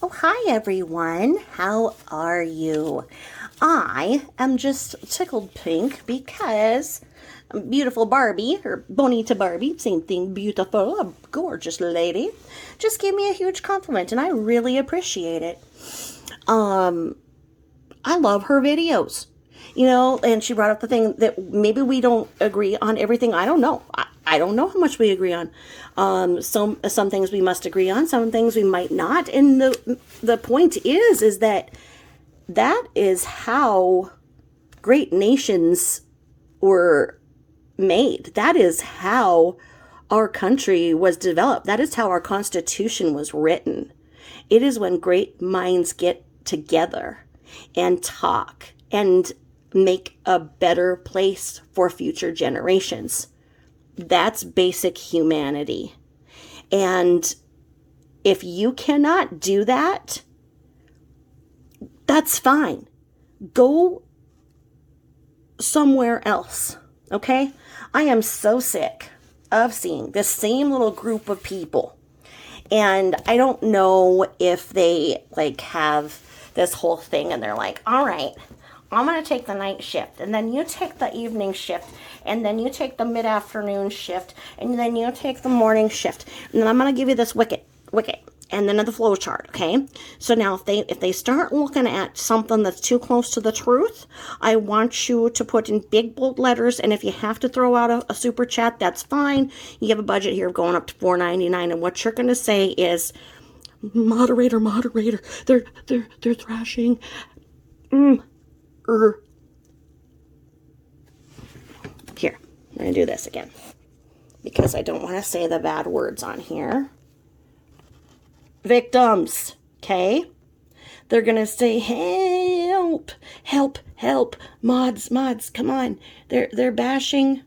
Oh, hi everyone. How are you? I am just tickled pink because beautiful Barbie, or Bonita Barbie, same thing, beautiful, a gorgeous lady, just gave me a huge compliment and I really appreciate it. I love her videos. And she brought up the thing that maybe we don't agree on everything. I don't know. I don't know how much we agree on. Some things we must agree on, some things we might not. And the point is that is how great nations were made. That is how our country was developed. That is how our Constitution was written. It is when great minds get together and talk and make a better place for future generations. That's basic humanity. And if you cannot do that, that's fine. Go somewhere else, okay? I am so sick of seeing this same little group of people. And I don't know if they have this whole thing and they're like, all right, I'm going to take the night shift, and then you take the evening shift, and then you take the mid-afternoon shift, and then you take the morning shift, and then I'm going to give you this wicket, and then the flow chart, okay? So now if they start looking at something that's too close to the truth, I want you to put in big bold letters, and if you have to throw out a super chat, that's fine. You have a budget here going up to $4.99, and what you're going to say is, moderator, they're thrashing. Here, I'm going to do this again because I don't want to say the bad words on here. Victims, okay? They're going to say, help, mods, come on. They're bashing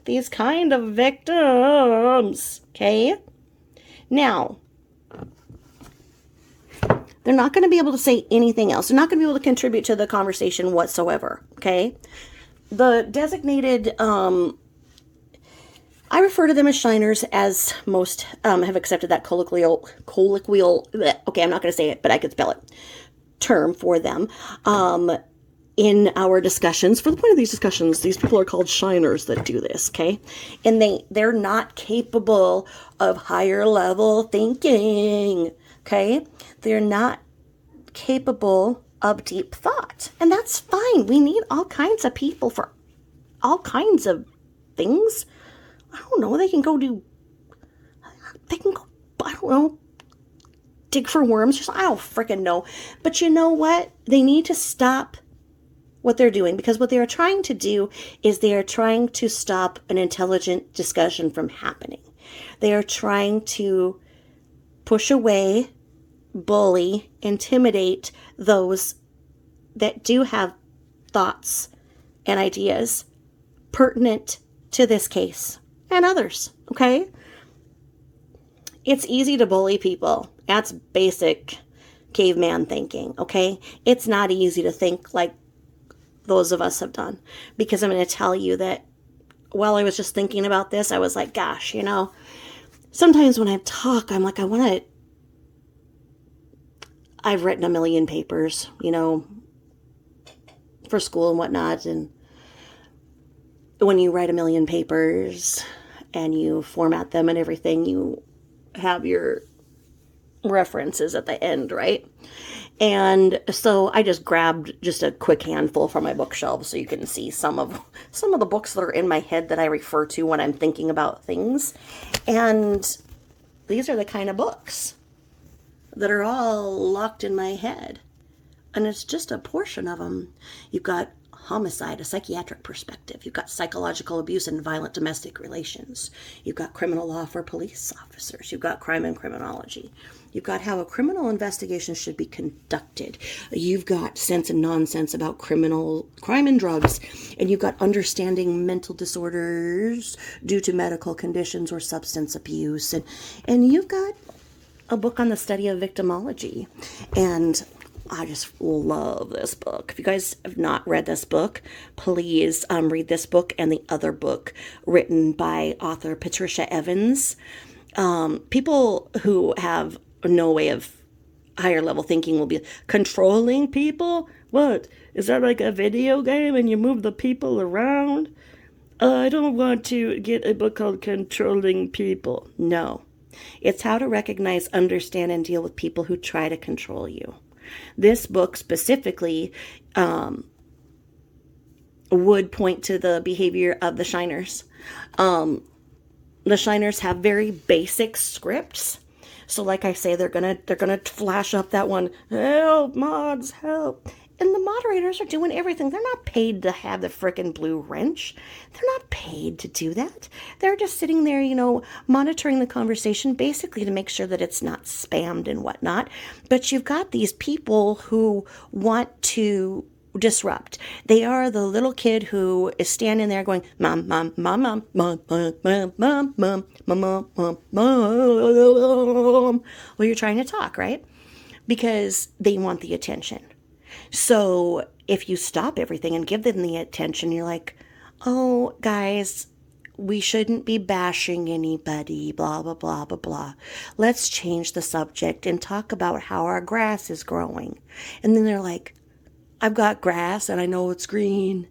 these kind of victims, okay? Now, they're not going to be able to say anything else. They're not going to be able to contribute to the conversation whatsoever, okay? The designated, I refer to them as shiners, as most have accepted that colloquial, okay, I'm not going to say it, but I could spell it, term for them. In our discussions, for the point of these discussions, these people are called shiners that do this, okay? And they're not capable of higher level thinking, okay? They're not capable of deep thought. And that's fine. We need all kinds of people for all kinds of things. I don't know. They can go, I don't know, dig for worms. I don't freaking know. But you know what? They need to stop what they're doing, because what they are trying to do is they are trying to stop an intelligent discussion from happening. They are trying to push away, bully, intimidate those that do have thoughts and ideas pertinent to this case and others, okay? It's easy to bully people. That's basic caveman thinking, okay? It's not easy to think like those of us have done, because I'm going to tell you that while I was just thinking about this, I was like, gosh, sometimes when I talk, I'm like, I've written a million papers, for school and whatnot. And when you write a million papers and you format them and everything, you have your references at the end, right? And so I just grabbed just a quick handful from my bookshelf so you can see some of the books that are in my head that I refer to when I'm thinking about things. And these are the kind of books that are all locked in my head. And it's just a portion of them. You've got homicide, a psychiatric perspective. You've got psychological abuse and violent domestic relations. You've got criminal law for police officers. You've got crime and criminology. You've got how a criminal investigation should be conducted. You've got sense and nonsense about crime and drugs. And you've got understanding mental disorders due to medical conditions or substance abuse. And you've got a book on the study of victimology. And I just love this book. If you guys have not read this book, please read this book and the other book written by author Patricia Evans. People who have no way of higher level thinking will be controlling people. What is that, like a video game and you move the people around? I don't want to get a book called Controlling People. No, it's how to recognize, understand, and deal with people who try to control you. This book specifically would point to the behavior of the Shiners. The Shiners have very basic scripts. So like I say, they're gonna flash up that one, help, mods, help. And the moderators are doing everything. They're not paid to have the frickin' blue wrench. They're not paid to do that. They're just sitting there, monitoring the conversation basically to make sure that it's not spammed and whatnot. But you've got these people who want to disrupt. They are the little kid who is standing there going, mom, mom, mom, mom, mom, mom, mom, mom, mom, mom, mom, mom. Well, you're trying to talk, right? Because they want the attention. So if you stop everything and give them the attention, you're like, oh, guys, we shouldn't be bashing anybody, blah, blah, blah, blah, blah. Let's change the subject and talk about how our grass is growing. And then they're like, I've got grass and I know it's green.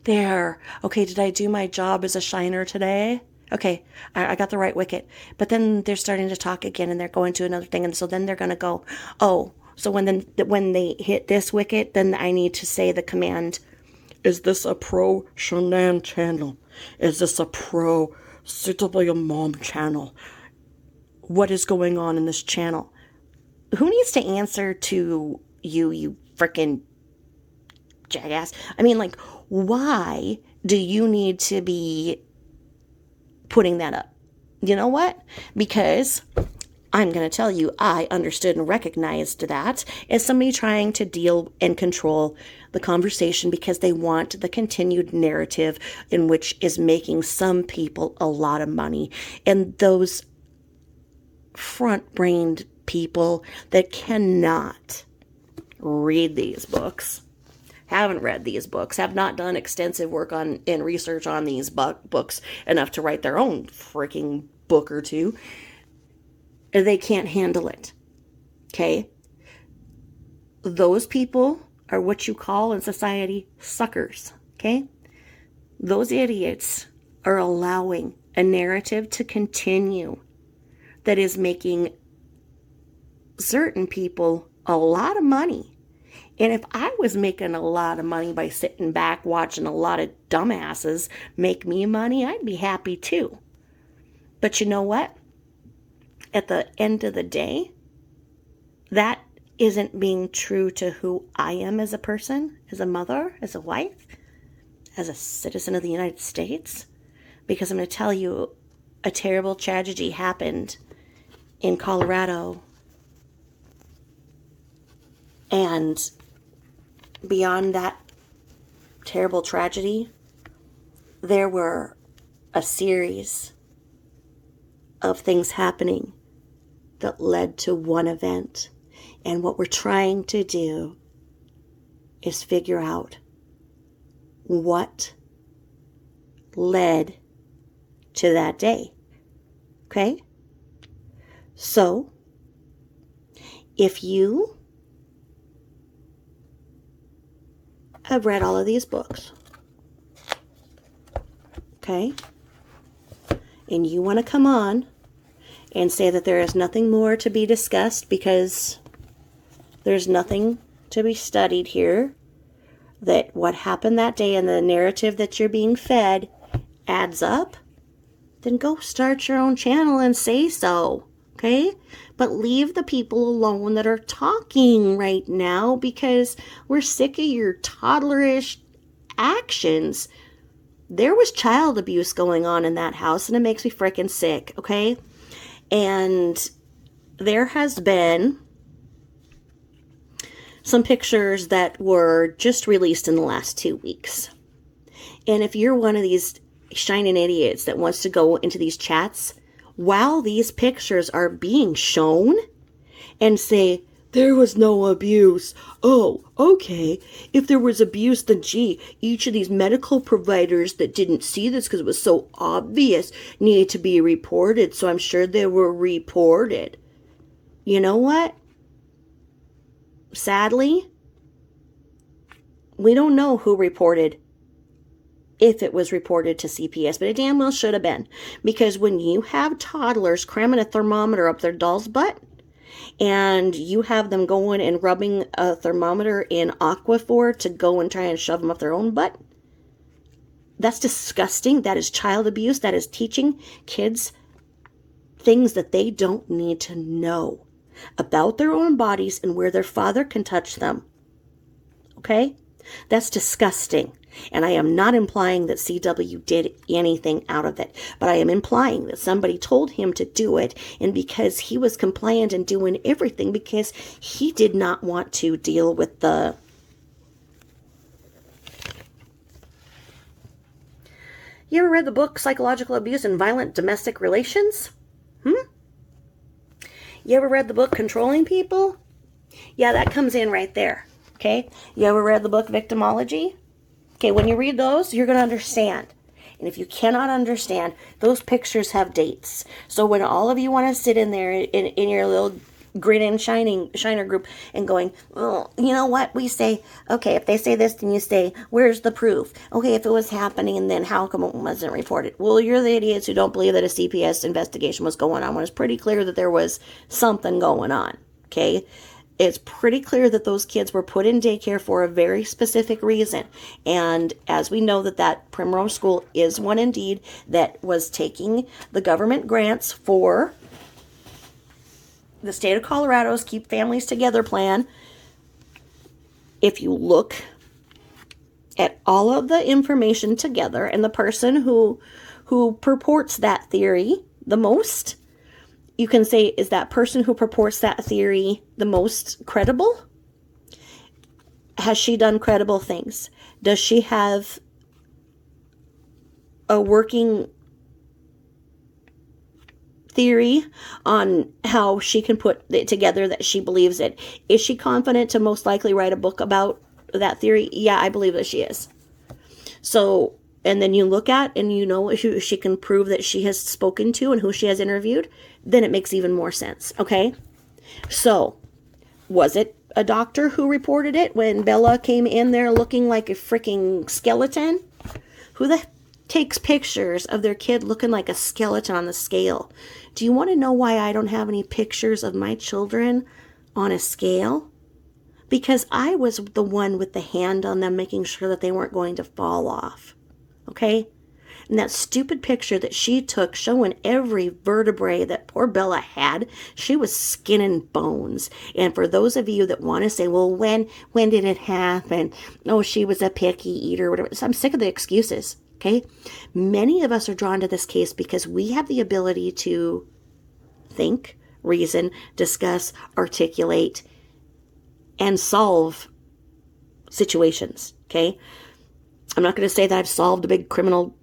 There. Okay, did I do my job as a shiner today? Okay, I got the right wicket. But then they're starting to talk again and they're going to another thing. And so then they're going to go, oh, so when they hit this wicket, then I need to say the command, is this a pro Shanann channel? Is this a pro Suitable Mom channel? What is going on in this channel? Who needs to answer to you frickin' jackass? I mean, like, why do you need to be putting that up? You know what? Because I'm going to tell you, I understood and recognized that as somebody trying to deal and control the conversation because they want the continued narrative in which is making some people a lot of money. And those front-brained people that cannot read these books, haven't read these books, have not done extensive work on and research on these books enough to write their own freaking book or two, they can't handle it. Okay? Those people are what you call in society suckers. Okay? Those idiots are allowing a narrative to continue that is making certain people a lot of money. And if I was making a lot of money by sitting back watching a lot of dumbasses make me money, I'd be happy too. But you know what? At the end of the day, that isn't being true to who I am as a person, as a mother, as a wife, as a citizen of the United States. Because I'm going to tell you, a terrible tragedy happened in Colorado. And beyond that terrible tragedy, there were a series of things happening that led to one event. And what we're trying to do is figure out what led to that day. Okay? So, if you have read all of these books, okay, and you want to come on and say that there is nothing more to be discussed because there's nothing to be studied here, that what happened that day and the narrative that you're being fed adds up, then go start your own channel and say so, okay? But leave the people alone that are talking right now because we're sick of your toddlerish actions. There was child abuse going on in that house and it makes me freaking sick, okay? And there has been some pictures that were just released in the last 2 weeks. And if you're one of these shining idiots that wants to go into these chats while these pictures are being shown and say, there was no abuse. Oh, okay. If there was abuse, then gee, each of these medical providers that didn't see this because it was so obvious needed to be reported. So I'm sure they were reported. You know what? sadly, we don't know who reported, if it was reported to CPS, but it damn well should have been. Because when you have toddlers cramming a thermometer up their doll's butt, and you have them going and rubbing a thermometer in Aquaphor to go and try and shove them up their own butt, that's disgusting. That is child abuse. That is teaching kids things that they don't need to know about their own bodies and where their father can touch them. Okay? That's disgusting. And I am not implying that CW did anything out of it, but I am implying that somebody told him to do it, and because he was compliant and doing everything, because he did not want to deal with the... You ever read the book Psychological Abuse and Violent Domestic Relations? You ever read the book Controlling People? Yeah, that comes in right there. Okay? You ever read the book Victimology? Okay, when you read those, you're going to understand. And if you cannot understand, those pictures have dates. So when all of you want to sit in there in your little grit and shiner group and going, well, you know what? We say, okay, if they say this, then you say, where's the proof? Okay, if it was happening, then how come it wasn't reported? Well, you're the idiots who don't believe that a CPS investigation was going on when it's pretty clear that there was something going on. Okay? It's pretty clear that those kids were put in daycare for a very specific reason. And as we know that Primrose School is one indeed that was taking the government grants for the state of Colorado's Keep Families Together plan. If you look at all of the information together, and the person who purports that theory the most, you can say, is that person who purports that theory the most credible? Has she done credible things? Does she have a working theory on how she can put it together that she believes it? Is she confident to most likely write a book about that theory? Yeah, I believe that she is. So, and then you look at and you know who she can prove that she has spoken to and who she has interviewed, then it makes even more sense, okay? So, was it a doctor who reported it when Bella came in there looking like a freaking skeleton? Who the takes pictures of their kid looking like a skeleton on the scale? Do you want to know why I don't have any pictures of my children on a scale? Because I was the one with the hand on them making sure that they weren't going to fall off. Okay? And that stupid picture that she took showing every vertebrae that poor Bella had, she was skin and bones. And for those of you that want to say, well, when did it happen? Oh, she was a picky eater, whatever. So I'm sick of the excuses. Okay? Many of us are drawn to this case because we have the ability to think, reason, discuss, articulate, and solve situations. Okay? I'm not going to say that I've solved a big criminal.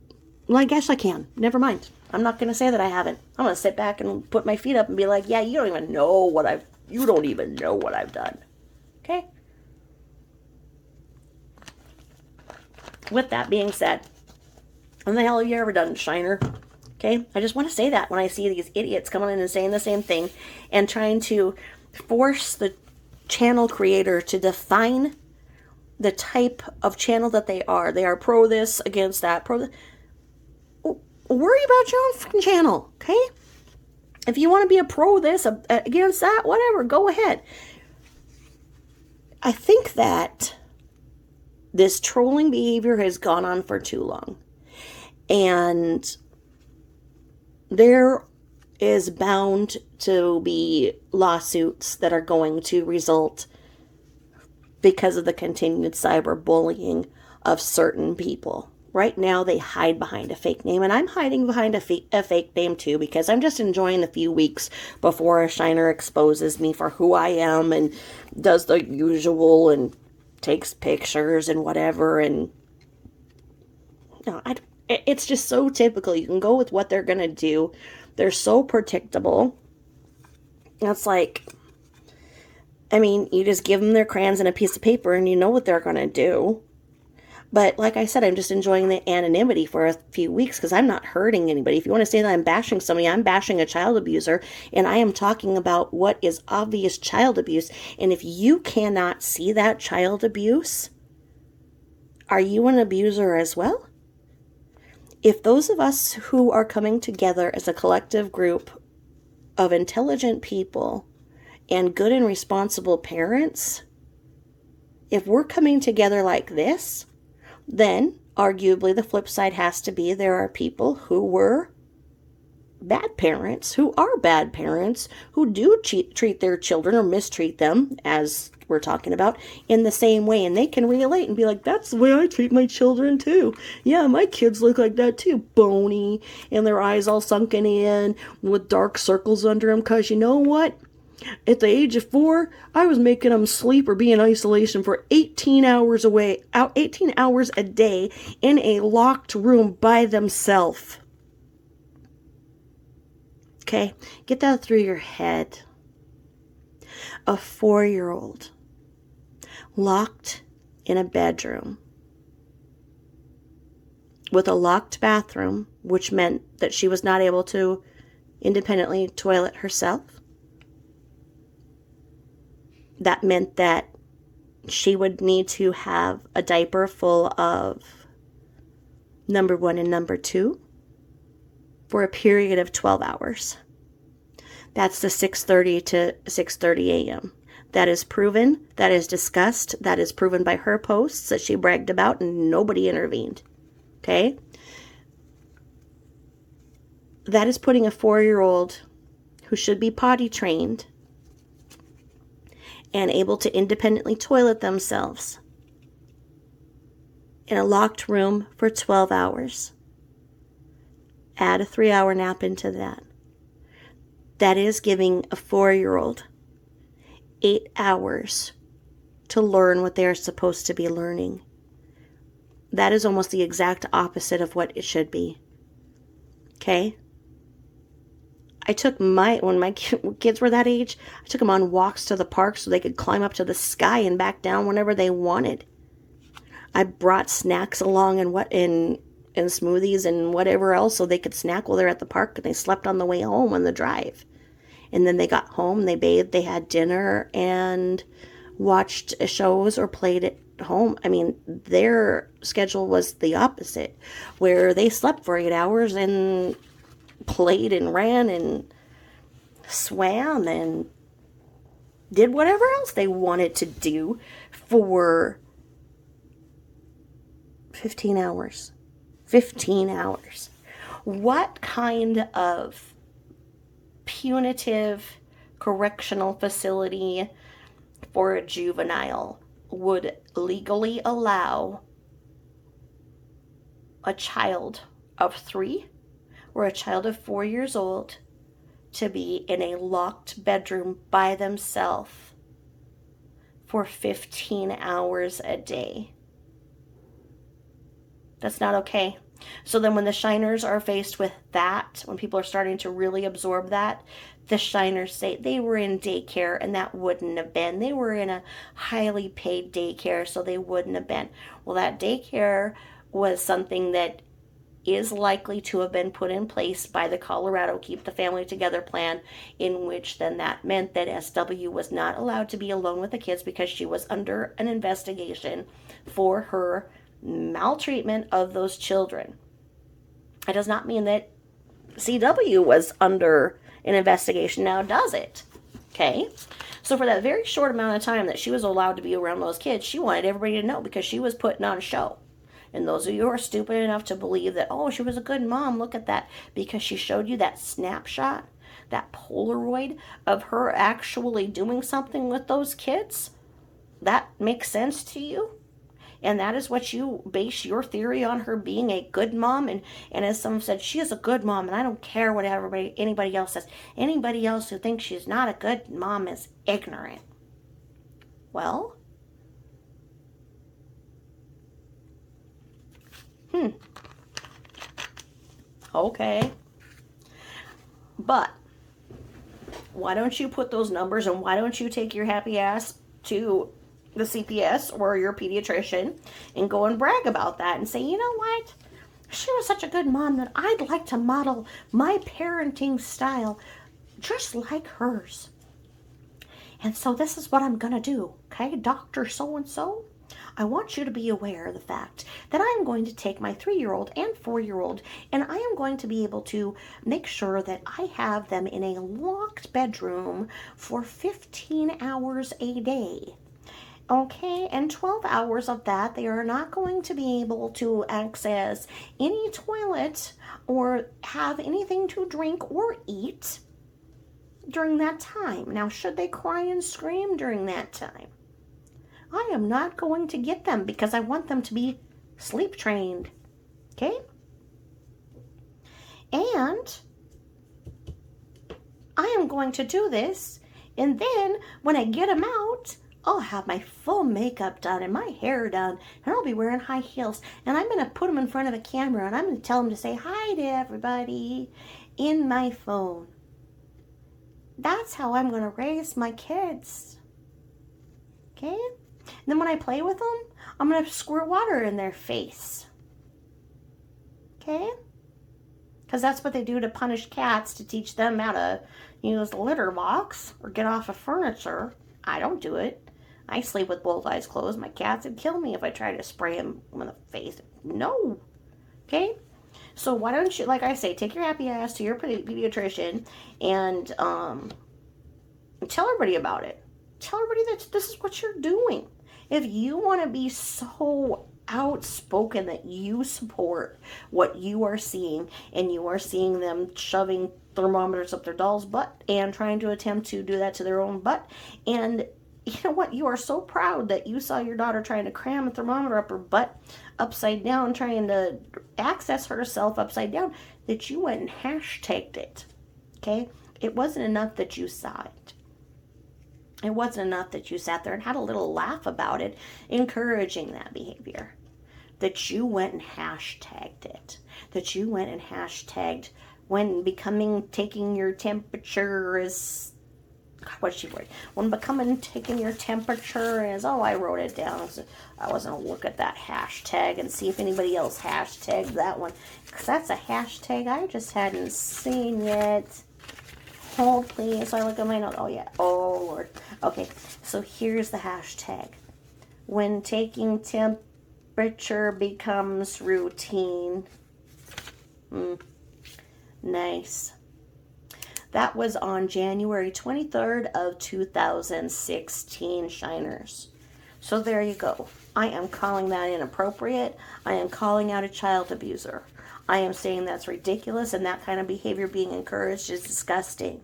Well, I guess I can. Never mind. I'm not going to say that I haven't. I'm going to sit back and put my feet up and be like, yeah, you don't even know what I've done. Okay? With that being said, when the hell have you ever done, Shiner? Okay? I just want to say that when I see these idiots coming in and saying the same thing and trying to force the channel creator to define the type of channel that they are. They are pro this, against that, pro this. Worry about your own freaking channel, okay? If you want to be a pro this, against that, whatever, go ahead. I think that this trolling behavior has gone on for too long. And there is bound to be lawsuits that are going to result because of the continued cyberbullying of certain people. Right now, they hide behind a fake name, and I'm hiding behind a fake name too, because I'm just enjoying the few weeks before a Shiner exposes me for who I am and does the usual and takes pictures and whatever. And no, it's just so typical. You can go with what they're gonna do. They're so predictable. It's like, I mean, you just give them their crayons and a piece of paper, and you know what they're gonna do. But like I said, I'm just enjoying the anonymity for a few weeks because I'm not hurting anybody. If you want to say that I'm bashing somebody, I'm bashing a child abuser, and I am talking about what is obvious child abuse. And if you cannot see that child abuse, are you an abuser as well? If those of us who are coming together as a collective group of intelligent people and good and responsible parents, if we're coming together like this, then arguably the flip side has to be there are people who were bad parents, who are bad parents, who do treat their children or mistreat them, as we're talking about, in the same way. And they can relate and be like, that's the way I treat my children too. Yeah, my kids look like that too, bony, and their eyes all sunken in with dark circles under them. Because you know what? At the age of 4, I was making them sleep or be in isolation for 18 hours 18 hours a day in a locked room by themselves. Okay, get that through your head. A 4-year-old locked in a bedroom with a locked bathroom, which meant that she was not able to independently toilet herself. That meant that she would need to have a diaper full of number 1 and number 2 for a period of 12 hours. That's the 6:30 to 6:30 a.m. That is proven, that is discussed, that is proven by her posts that she bragged about, and nobody intervened. Okay? That is putting a 4-year-old who should be potty trained and able to independently toilet themselves in a locked room for 12 hours. Add a 3-hour nap into that. That is giving a 4-year-old 8 hours to learn what they are supposed to be learning. That is almost the exact opposite of what it should be. Okay? I took when my kids were that age, I took them on walks to the park so they could climb up to the sky and back down whenever they wanted. I brought snacks along and smoothies and whatever else so they could snack while they're at the park, and they slept on the way home on the drive. And then they got home, they bathed, they had dinner, and watched shows or played at home. I mean, their schedule was the opposite, where they slept for 8 hours and played and ran and swam and did whatever else they wanted to do for 15 hours. 15 hours. What kind of punitive correctional facility for a juvenile would legally allow a child of 3 or a child of 4 years old to be in a locked bedroom by themselves for 15 hours a day? That's not okay. So then when the shiners are faced with that, when people are starting to really absorb that, the shiners say they were in daycare and that wouldn't have been. They were in a highly paid daycare, so they wouldn't have been. Well, that daycare was something that is likely to have been put in place by the Colorado Keep the Family Together plan, in which then that meant that SW was not allowed to be alone with the kids because she was under an investigation for her maltreatment of those children. It does not mean that CW was under an investigation now, does it? Okay? So for that very short amount of time that she was allowed to be around those kids, she wanted everybody to know because she was putting on a show. And those of you who are stupid enough to believe that, oh, she was a good mom, look at that, because she showed you that snapshot, that Polaroid of her actually doing something with those kids, that makes sense to you? And that is what you base your theory on, her being a good mom. And as someone said, she is a good mom, and I don't care what anybody else says. Anybody else who thinks she's not a good mom is ignorant. Well, okay. But why don't you put those numbers, and why don't you take your happy ass to the CPS or your pediatrician and go and brag about that and say, you know what? She was such a good mom that I'd like to model my parenting style just like hers. And so this is what I'm going to do, okay? Dr. So-and-so, I want you to be aware of the fact that I'm going to take my 3-year-old and 4-year-old and I am going to be able to make sure that I have them in a locked bedroom for 15 hours a day. Okay, and 12 hours of that, they are not going to be able to access any toilet or have anything to drink or eat during that time. Now, should they cry and scream during that time? I am not going to get them because I want them to be sleep trained. Okay? And I am going to do this, and then when I get them out, I'll have my full makeup done and my hair done, and I'll be wearing high heels, and I'm going to put them in front of a camera, and I'm going to tell them to say hi to everybody in my phone. That's how I'm going to raise my kids. Okay? And then when I play with them, I'm going to squirt water in their face. Okay? Because that's what they do to punish cats, to teach them how to use the litter box or get off of furniture. I don't do it. I sleep with both eyes closed. My cats would kill me if I tried to spray them in the face. No. Okay? So why don't you, like I say, take your happy ass to your pediatrician and tell everybody about it. Tell everybody that this is what you're doing. If you want to be so outspoken that you support what you are seeing, and you are seeing them shoving thermometers up their doll's butt and trying to attempt to do that to their own butt, and you know what, you are so proud that you saw your daughter trying to cram a thermometer up her butt upside down, trying to access herself upside down, that you went and hashtagged it. Okay? It wasn't enough that you saw it. It wasn't enough that you sat there and had a little laugh about it, encouraging that behavior. That you went and hashtagged it. That you went and hashtagged when taking your temperature is, God, what's she word? When taking your temperature is, oh, I wrote it down. So I was going to look at that hashtag and see if anybody else hashtagged that one. Because that's a hashtag I just hadn't seen yet. Hold, please. So I look at my notes. Oh, yeah. Oh, Lord. Okay. So here's the hashtag. When taking temperature becomes routine. Nice. That was on January 23rd of 2016, Shiners. So there you go. I am calling that inappropriate. I am calling out a child abuser. I am saying that's ridiculous, and that kind of behavior being encouraged is disgusting.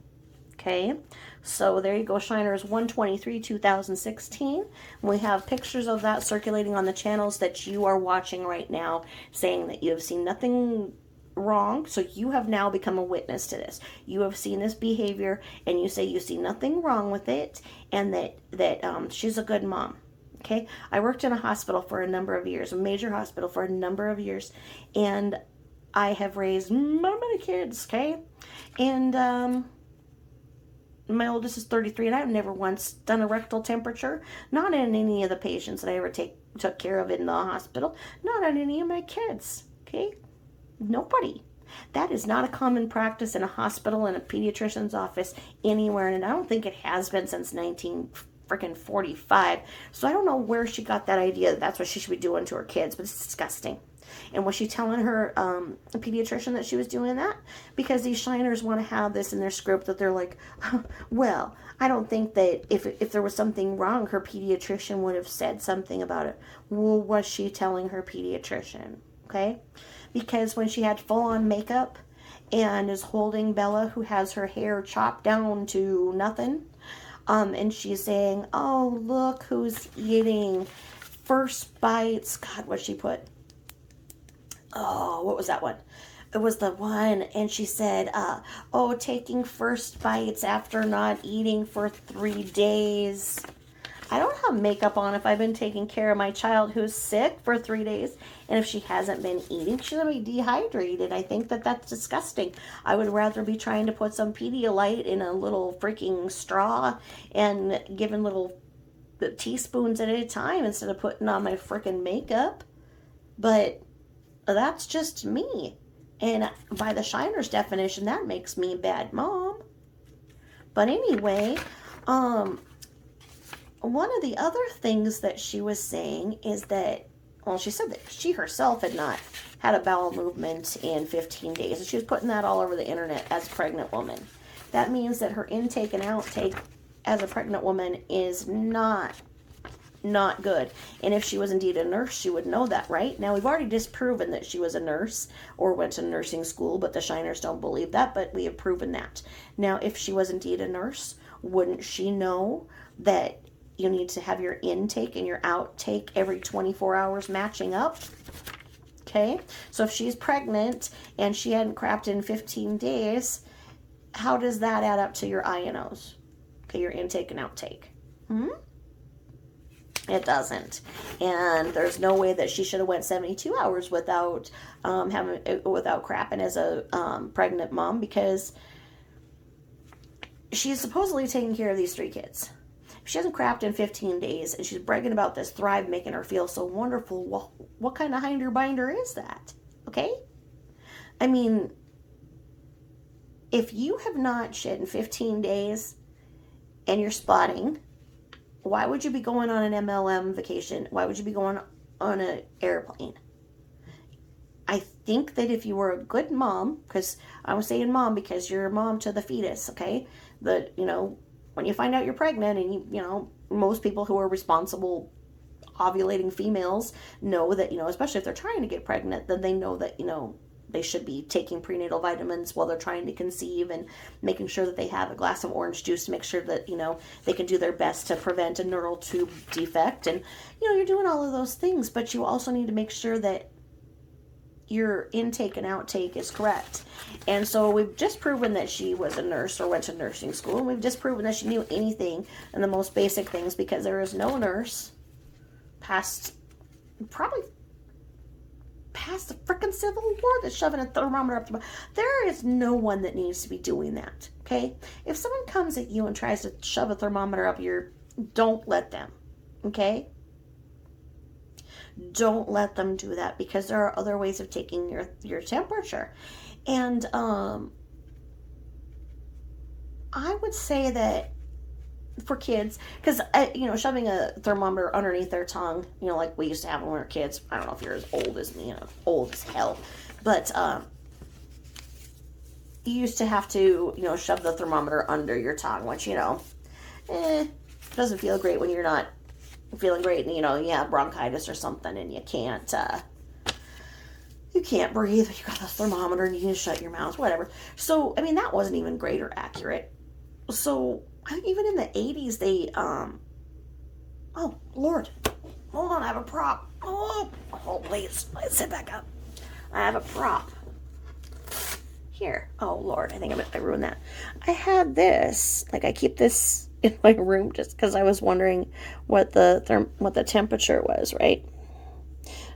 Okay? So there you go, Shiners 123, 2016. We have pictures of that circulating on the channels that you are watching right now, saying that you have seen nothing wrong. So you have now become a witness to this. You have seen this behavior, and you say you see nothing wrong with it, and that she's a good mom. Okay? I worked in a hospital for a number of years, a major hospital for a number of years, and I have raised many kids, okay? And my oldest is 33, and I've never once done a rectal temperature. Not in any of the patients that I ever took care of in the hospital. Not on any of my kids, okay? Nobody. That is not a common practice in a hospital, in a pediatrician's office, anywhere, and I don't think it has been since 1945. So I don't know where she got that idea that that's what she should be doing to her kids, but it's disgusting. And was she telling her pediatrician that she was doing that? Because these Shiners want to have this in their script that they're like, well, I don't think that if there was something wrong, her pediatrician would have said something about it. Well, was she telling her pediatrician? Okay? Because when she had full-on makeup and is holding Bella, who has her hair chopped down to nothing, and she's saying, oh, look who's eating first bites. God, what she put? Oh, what was that one? It was the one, and she said, taking first bites after not eating for 3 days. I don't have makeup on if I've been taking care of my child who's sick for 3 days, and if she hasn't been eating, she's going to be dehydrated. I think that that's disgusting. I would rather be trying to put some Pedialyte in a little freaking straw and giving little the teaspoons at a time instead of putting on my freaking makeup. But that's just me. And by the Shiner's definition, that makes me a bad mom. But anyway, one of the other things that she was saying is that, well, she said that she herself had not had a bowel movement in 15 days. And she was putting that all over the internet as a pregnant woman. That means that her intake and outtake as a pregnant woman is not good. And if she was indeed a nurse, she would know that, right? Now, we've already disproven that she was a nurse or went to nursing school, but the Shiners don't believe that, but we have proven that. Now, if she was indeed a nurse, wouldn't she know that you need to have your intake and your outtake every 24 hours matching up? Okay, so if she's pregnant and she hadn't crapped in 15 days, how does that add up to your INOs? Okay, your intake and outtake. It doesn't. And there's no way that she should have went 72 hours without crapping as a pregnant mom, because she's supposedly taking care of these 3 kids. If she hasn't crapped in 15 days and she's bragging about this Thrive making her feel so wonderful, well, what kind of hinder binder is that? Okay? I mean, if you have not shit in 15 days and you're spotting, why would you be going on an MLM vacation? Why would you be going on an airplane? I think that if you were a good mom, because I was saying mom because you're a mom to the fetus, okay? When you find out you're pregnant, and most people who are responsible ovulating females know that, especially if they're trying to get pregnant, then they know that, they should be taking prenatal vitamins while they're trying to conceive, and making sure that they have a glass of orange juice to make sure that, they can do their best to prevent a neural tube defect. And, you're doing all of those things, but you also need to make sure that your intake and outtake is correct. And so we've just proven that she was a nurse or went to nursing school, and we've just proven that she knew anything and the most basic things, because there is no nurse past the freaking Civil War that's shoving a thermometer up the butt. There is no one that needs to be doing that, okay? If someone comes at you and tries to shove a thermometer up don't let them, okay? Don't let them do that, because there are other ways of taking your temperature. And I would say that for kids, because shoving a thermometer underneath their tongue, like we used to have when we were kids. I don't know if you're as old as me, old as hell, but you used to have to shove the thermometer under your tongue, which doesn't feel great when you're not feeling great, and you have bronchitis or something, and you can't breathe. You got the thermometer and you can shut your mouth, whatever. So I mean, that wasn't even great or accurate. So even in the 80s, they oh Lord, hold on, I have a prop. Oh please, let's sit back up. I have a prop here. Oh Lord, I think I ruined that. I had this, I keep this in my room just because I was wondering what the temperature was, right?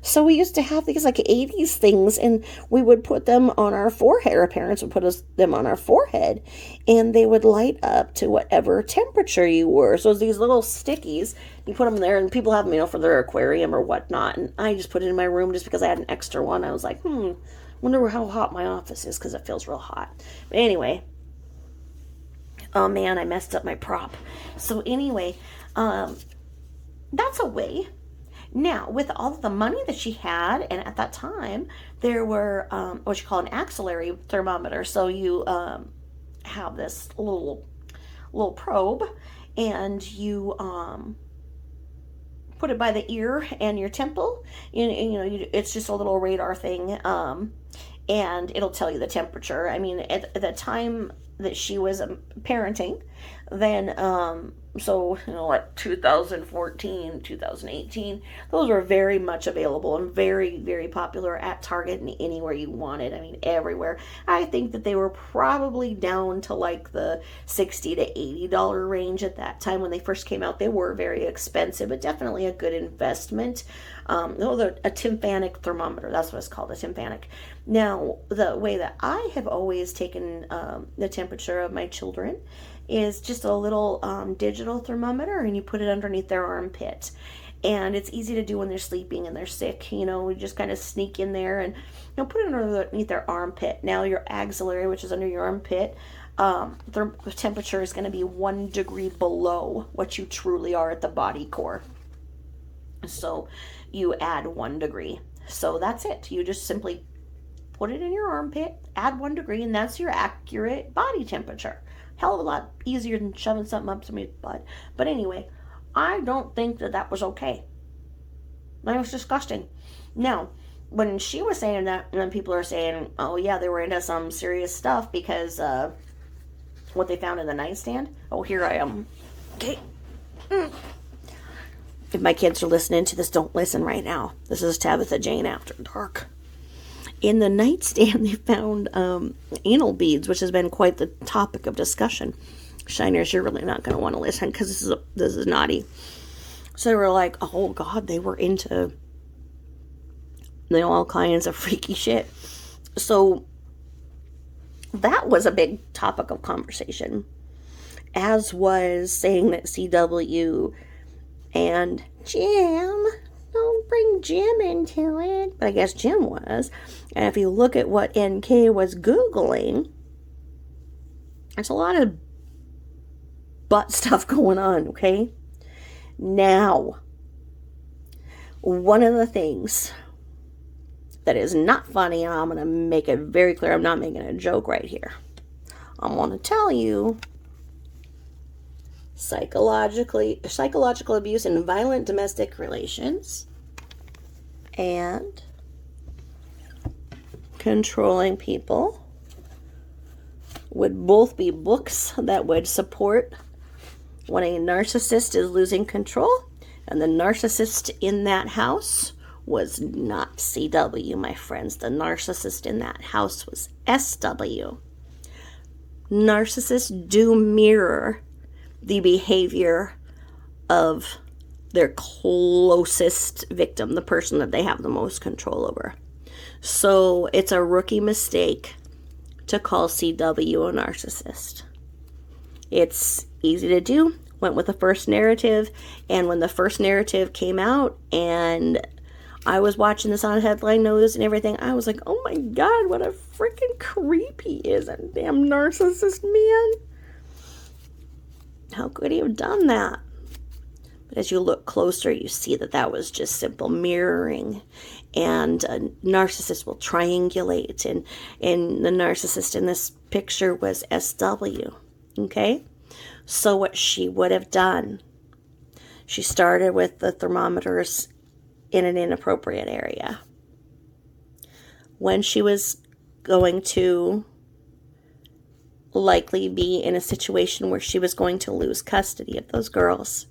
So we used to have these 80s things, and we would put them on our forehead. Our parents would put them on our forehead, and they would light up to whatever temperature you were. So these little stickies, you put them there, and people have them, for their aquarium or whatnot. And I just put it in my room just because I had an extra one. I was like, wonder how hot my office is, because it feels real hot. But anyway, oh man, I messed up my prop. So anyway, that's a way. Now, with all of the money that she had, and at that time, there were what you call an axillary thermometer. So you have this little probe, and you put it by the ear and your temple. It's just a little radar thing, and it'll tell you the temperature. I mean, at the time that she was parenting, then so 2014, 2018, those were very much available and very, very popular at Target and anywhere you wanted. I mean, everywhere. I think that they were probably down to the $60 to $80 range at that time when they first came out. They were very expensive, but definitely a good investment. A tympanic thermometer, that's what it's called, a tympanic. Now, the way that I have always taken the temperature of my children is just a little digital thermometer, and you put it underneath their armpit. And it's easy to do when they're sleeping and they're sick. You just kind of sneak in there and put it underneath their armpit. Now your axillary, which is under your armpit, the temperature is going to be 1 degree below what you truly are at the body core. So you add 1 degree. So that's it. You just simply put it in your armpit, add 1 degree, and that's your accurate body temperature. Hell of a lot easier than shoving something up somebody's butt. But anyway, I don't think that was okay. That was disgusting. Now, when she was saying that, and then people are saying, oh yeah, they were into some serious stuff because what they found in the nightstand. Oh, here I am. Okay. If my kids are listening to this, don't listen right now. This is Tabitha Jane After Dark. In the nightstand, they found anal beads, which has been quite the topic of discussion. Shiners, you're really not going to want to listen because this is naughty. So they were like, oh God, they were into all kinds of freaky shit. So that was a big topic of conversation, as was saying that CW and Jim, don't bring Jim into it. But I guess Jim was. And if you look at what NK was Googling, there's a lot of butt stuff going on, okay? Now, one of the things that is not funny, and I'm going to make it very clear, I'm not making a joke right here. I'm going to tell you psychological abuse and violent domestic relations and controlling people would both be books that would support when a narcissist is losing control, and the narcissist in that house was not CW, my friends. The narcissist in that house was SW. Narcissists do mirror the behavior of their closest victim, the person that they have the most control over. So it's a rookie mistake to call CW a narcissist. It's easy to do. Went with the first narrative, and when the first narrative came out and I was watching this on headline news and everything, I was like, oh my God, what a freaking creep he is, a damn narcissist, man. How could he have done that? But as you look closer, you see that that was just simple mirroring. And a narcissist will triangulate. And the narcissist in this picture was SW. Okay? So what she would have done, she started with the thermometers in an inappropriate area. When she was going to likely be in a situation where she was going to lose custody of those girls,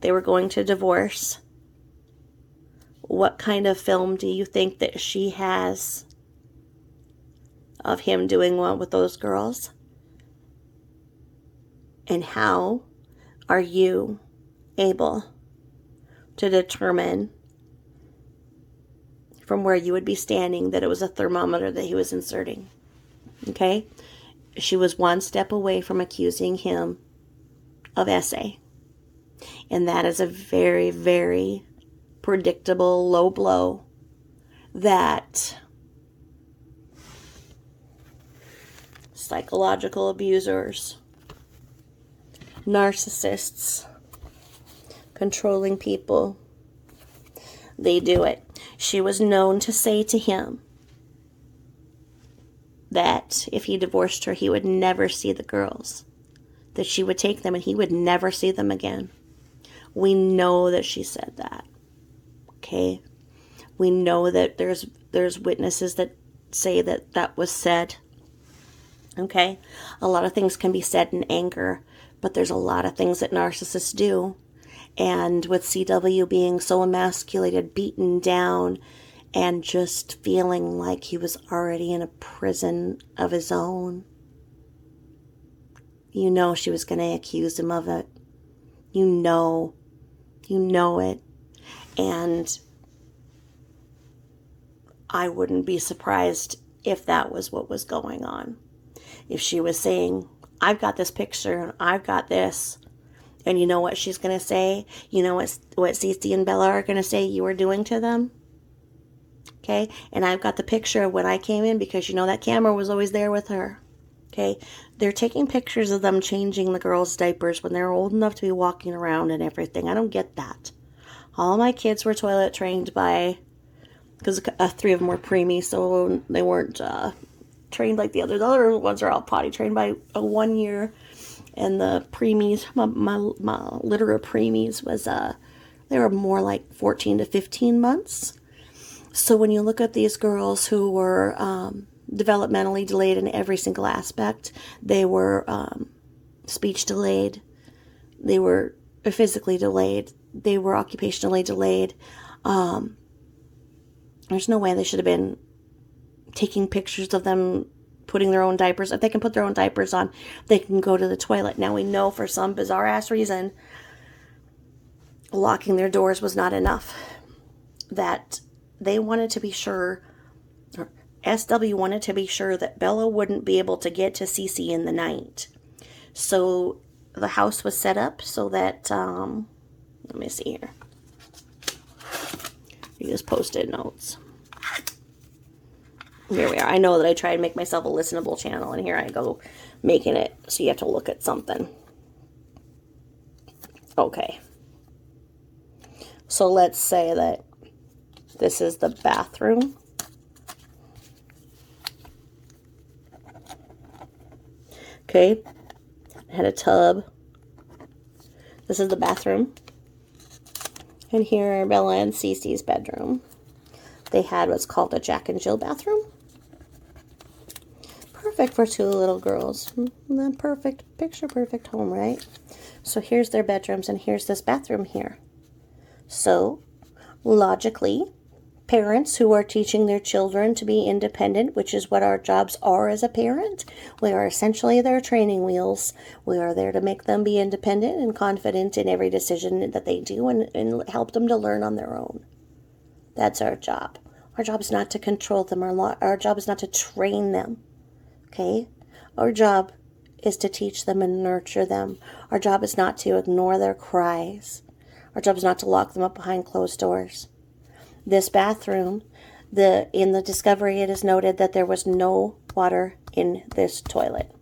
they were going to divorce. What kind of film do you think that she has of him doing what with those girls? And how are you able to determine from where you would be standing that it was a thermometer that he was inserting? Okay? She was one step away from accusing him of SA. And that is a very, very predictable low blow that psychological abusers, narcissists, controlling people, they do it. She was known to say to him that if he divorced her, he would never see the girls, that she would take them and he would never see them again. We know that she said that. Okay? We know that there's witnesses that say that that was said. Okay? A lot of things can be said in anger, but there's a lot of things that narcissists do. And with CW being so emasculated, beaten down, and just feeling like he was already in a prison of his own, you know she was going to accuse him of it. You know it. And I wouldn't be surprised if that was what was going on. If she was saying, I've got this picture, I've got this. And you know what she's going to say? You know what Cece and Bella are going to say you were doing to them? Okay? And I've got the picture of when I came in, because you know that camera was always there with her. Okay? They're taking pictures of them changing the girls' diapers when they're old enough to be walking around and everything. I don't get that. All my kids were toilet trained by, because 3 of them were preemies, so they weren't trained like the others. The other ones are all potty trained by a 1 year. And the preemies, my litter of preemies was, they were more like 14 to 15 months. So when you look at these girls who were developmentally delayed in every single aspect, they were speech delayed, they were physically delayed, they were occupationally delayed. There's no way they should have been taking pictures of them putting their own diapers. If they can put their own diapers on, they can go to the toilet. Now we know for some bizarre ass reason, locking their doors was not enough. That they wanted to be sure, or SW wanted to be sure that Bella wouldn't be able to get to Cece in the night. So the house was set up so that, let me see here. Use Post-it notes. Here we are. I know that I try and make myself a listenable channel, and here I go making it so you have to look at something. Okay. So let's say that this is the bathroom. Okay. I had a tub. This is the bathroom. And here are Bella and Cece's bedroom. They had what's called a Jack and Jill bathroom. Perfect for 2 little girls. Perfect, picture perfect home, right? So here's their bedrooms, and here's this bathroom here. So, logically, parents who are teaching their children to be independent, which is what our jobs are as a parent, we are essentially their training wheels. We are there to make them be independent and confident in every decision that they do, and help them to learn on their own. That's our job. Our job is not to control them. Our job is not to train them. Okay? Our job is to teach them and nurture them. Our job is not to ignore their cries. Our job is not to lock them up behind closed doors. This bathroom, in the discovery, it is noted that there was no water in this toilet.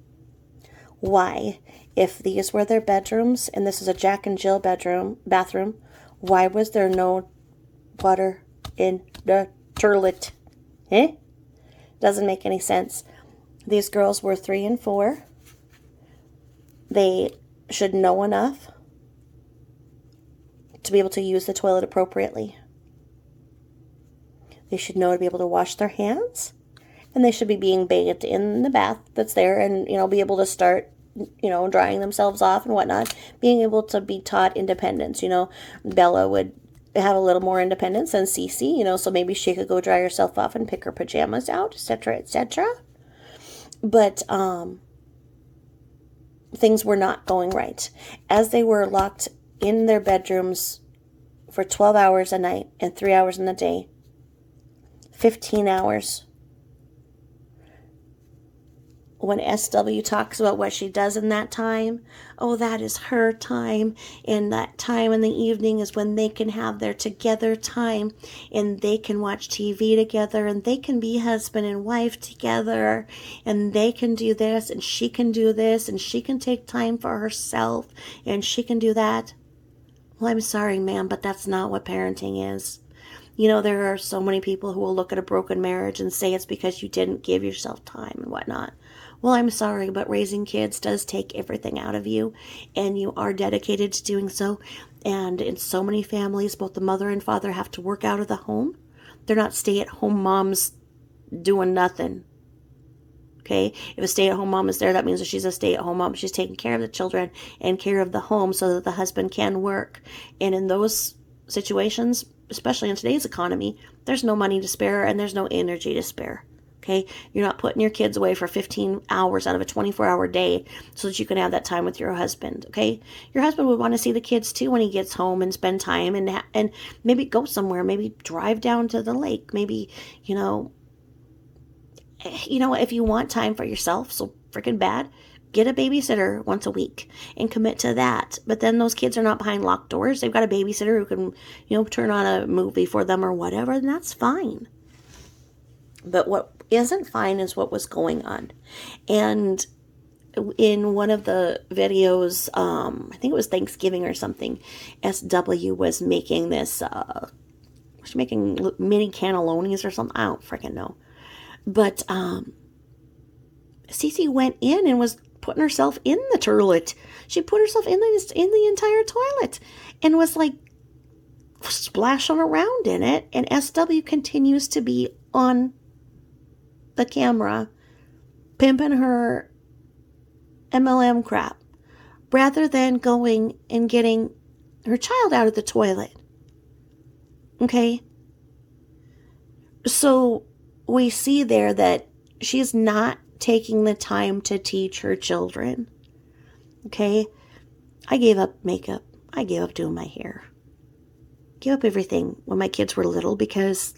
Why? If these were their bedrooms, and this is a Jack and Jill bathroom, why was there no water in the toilet? Doesn't make any sense. These girls were 3 and 4. They should know enough to be able to use the toilet appropriately. They should know to be able to wash their hands, and they should be being bathed in the bath that's there, and be able to start drying themselves off and whatnot, being able to be taught independence. Bella would have a little more independence than Cece, so maybe she could go dry herself off and pick her pajamas out, etc., etc. But things were not going right. As they were locked in their bedrooms for 12 hours a night and 3 hours in the day, 15 hours. When SW talks about what she does in that time, that is her time. And that time in the evening is when they can have their together time, and they can watch TV together, and they can be husband and wife together, and they can do this, and she can do this, and she can take time for herself, and she can do that. Well, I'm sorry, ma'am, but that's not what parenting is. There are so many people who will look at a broken marriage and say it's because you didn't give yourself time and whatnot. Well, I'm sorry, but raising kids does take everything out of you, and you are dedicated to doing so. And in so many families, both the mother and father have to work out of the home. They're not stay-at-home moms doing nothing. Okay? If a stay-at-home mom is there, that means that she's a stay-at-home mom. She's taking care of the children and care of the home so that the husband can work. And in those situations, especially in today's economy, there's no money to spare and there's no energy to spare. Okay? You're not putting your kids away for 15 hours out of a 24-hour day so that you can have that time with your husband. Okay? Your husband would want to see the kids too when he gets home and spend time and maybe go somewhere. Maybe drive down to the lake. Maybe, if you want time for yourself so freaking bad, Get a babysitter once a week and commit to that. But then those kids are not behind locked doors. They've got a babysitter who can, turn on a movie for them or whatever, and that's fine. But what isn't fine is what was going on. And in one of the videos, I think it was Thanksgiving or something, SW was making this, she's making mini cannellonis or something. I don't freaking know. But Cece went in and was putting herself in the toilet. She put herself in the entire toilet and was like splashing around in it. And SW continues to be on the camera pimping her MLM crap rather than going and getting her child out of the toilet. Okay? So we see there that she's not taking the time to teach her children. Okay? I gave up makeup. I gave up doing my hair. Gave up everything when my kids were little because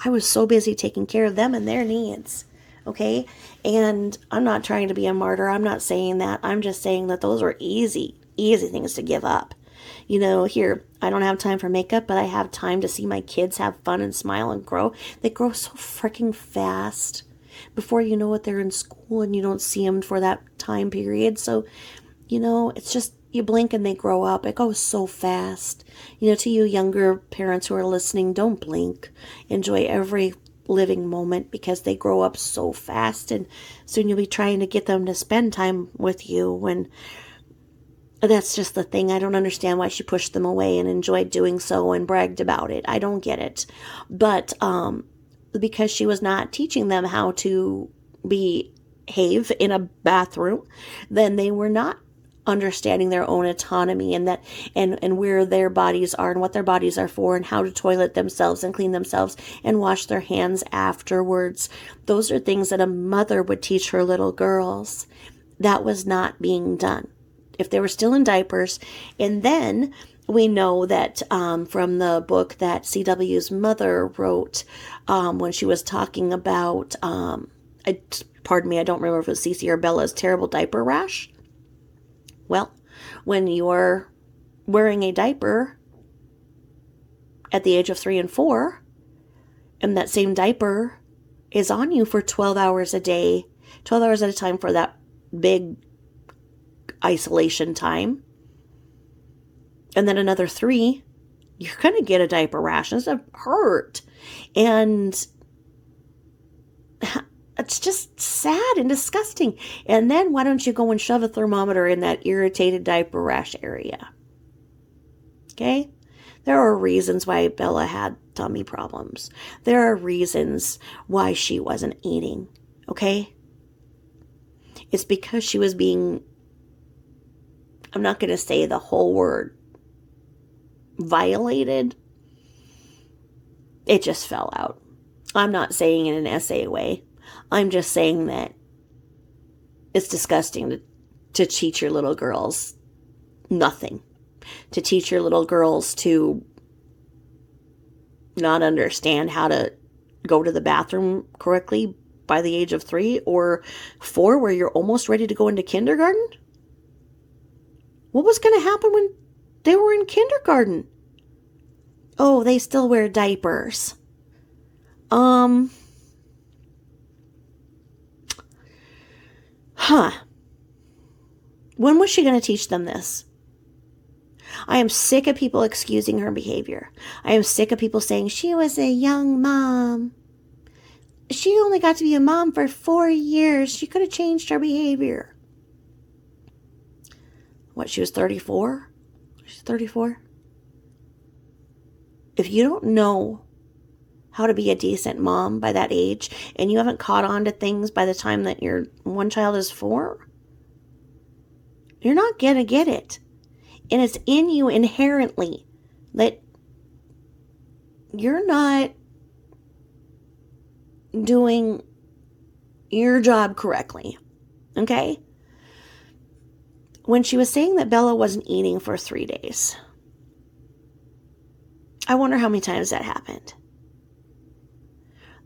I was so busy taking care of them and their needs. Okay? And I'm not trying to be a martyr. I'm not saying that. I'm just saying that those were easy things to give up. Here, I don't have time for makeup, but I have time to see my kids have fun and smile and grow. They grow so freaking fast. Before you know it, they're in school and you don't see them for that time period. So, it's just you blink and they grow up. It goes so fast. To you younger parents who are listening, don't blink. Enjoy every living moment because they grow up so fast, and soon you'll be trying to get them to spend time with you when that's just the thing. I don't understand why she pushed them away and enjoyed doing so and bragged about it. I don't get it. But because she was not teaching them how to behave in a bathroom, then they were not understanding their own autonomy and that and where their bodies are and what their bodies are for and how to toilet themselves and clean themselves and wash their hands afterwards. Those are things that a mother would teach her little girls. That was not being done if they were still in diapers. And then we know that from the book that CW's mother wrote when she was talking about, pardon me, I don't remember if it was Cece or Bella's terrible diaper rash. Well, when you're wearing a diaper at the age of 3 and 4, and that same diaper is on you for 12 hours a day, 12 hours at a time for that big isolation time, and then another 3, you're going to get a diaper rash. It's going to hurt. And it's just sad and disgusting. And then why don't you go and shove a thermometer in that irritated diaper rash area? Okay? There are reasons why Bella had tummy problems. There are reasons why she wasn't eating. Okay? It's because she was being, I'm not going to say the whole word, violated. It just fell out. I'm not saying in an essay way. I'm just saying that it's disgusting to teach your little girls nothing. To teach your little girls to not understand how to go to the bathroom correctly by the age of 3 or 4, where you're almost ready to go into kindergarten. What was going to happen when they were in kindergarten? Oh, they still wear diapers. When was she going to teach them this? I am sick of people excusing her behavior. I am sick of people saying she was a young mom. She only got to be a mom for 4 years. She could have changed her behavior. What, she was 34? She's 34? If you don't know how to be a decent mom by that age, and you haven't caught on to things by the time that your one child is 4, you're not going to get it. And it's in you inherently that you're not doing your job correctly. Okay? When she was saying that Bella wasn't eating for 3 days, I wonder how many times that happened.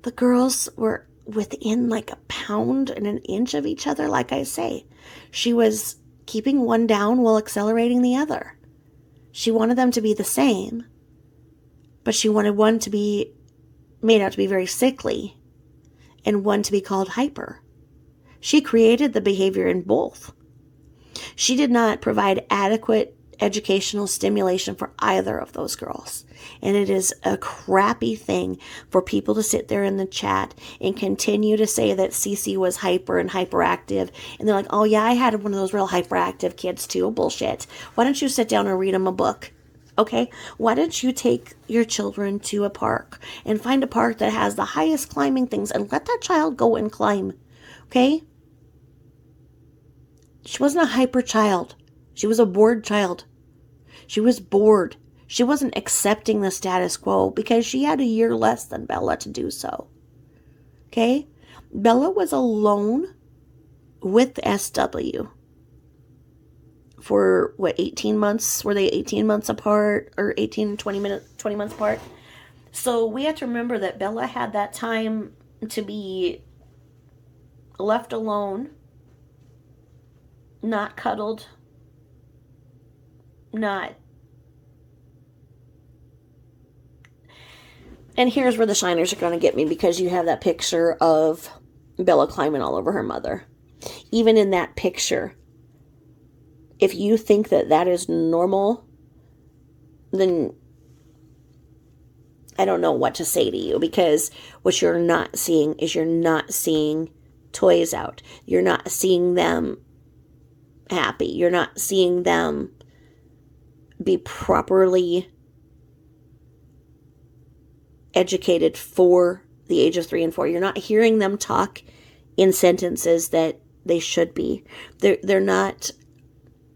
The girls were within like a pound and an inch of each other. Like I say, she was keeping one down while accelerating the other. She wanted them to be the same, but she wanted one to be made out to be very sickly and one to be called hyper. She created the behavior in both. She did not provide adequate educational stimulation for either of those girls. And it is a crappy thing for people to sit there in the chat and continue to say that Cece was hyper and hyperactive. And they're like, oh yeah, I had one of those real hyperactive kids too. Bullshit. Why don't you sit down and read them a book? Okay? Why don't you take your children to a park and find a park that has the highest climbing things and let that child go and climb? Okay? She wasn't a hyper child. She was a bored child. She was bored. She wasn't accepting the status quo because she had a year less than Bella to do so. Okay? Bella was alone with SW for, 18 months? Were they 18 months apart or 20 months apart? So we have to remember that Bella had that time to be left alone, not cuddled, not. And here's where the shiners are going to get me, because you have that picture of Bella climbing all over her mother. Even in that picture, if you think that that is normal, then I don't know what to say to you, because what you're not seeing is you're not seeing toys out. You're not seeing them happy. You're not seeing them be properly educated for the age of 3 and 4. You're not hearing them talk in sentences that they should be. They're not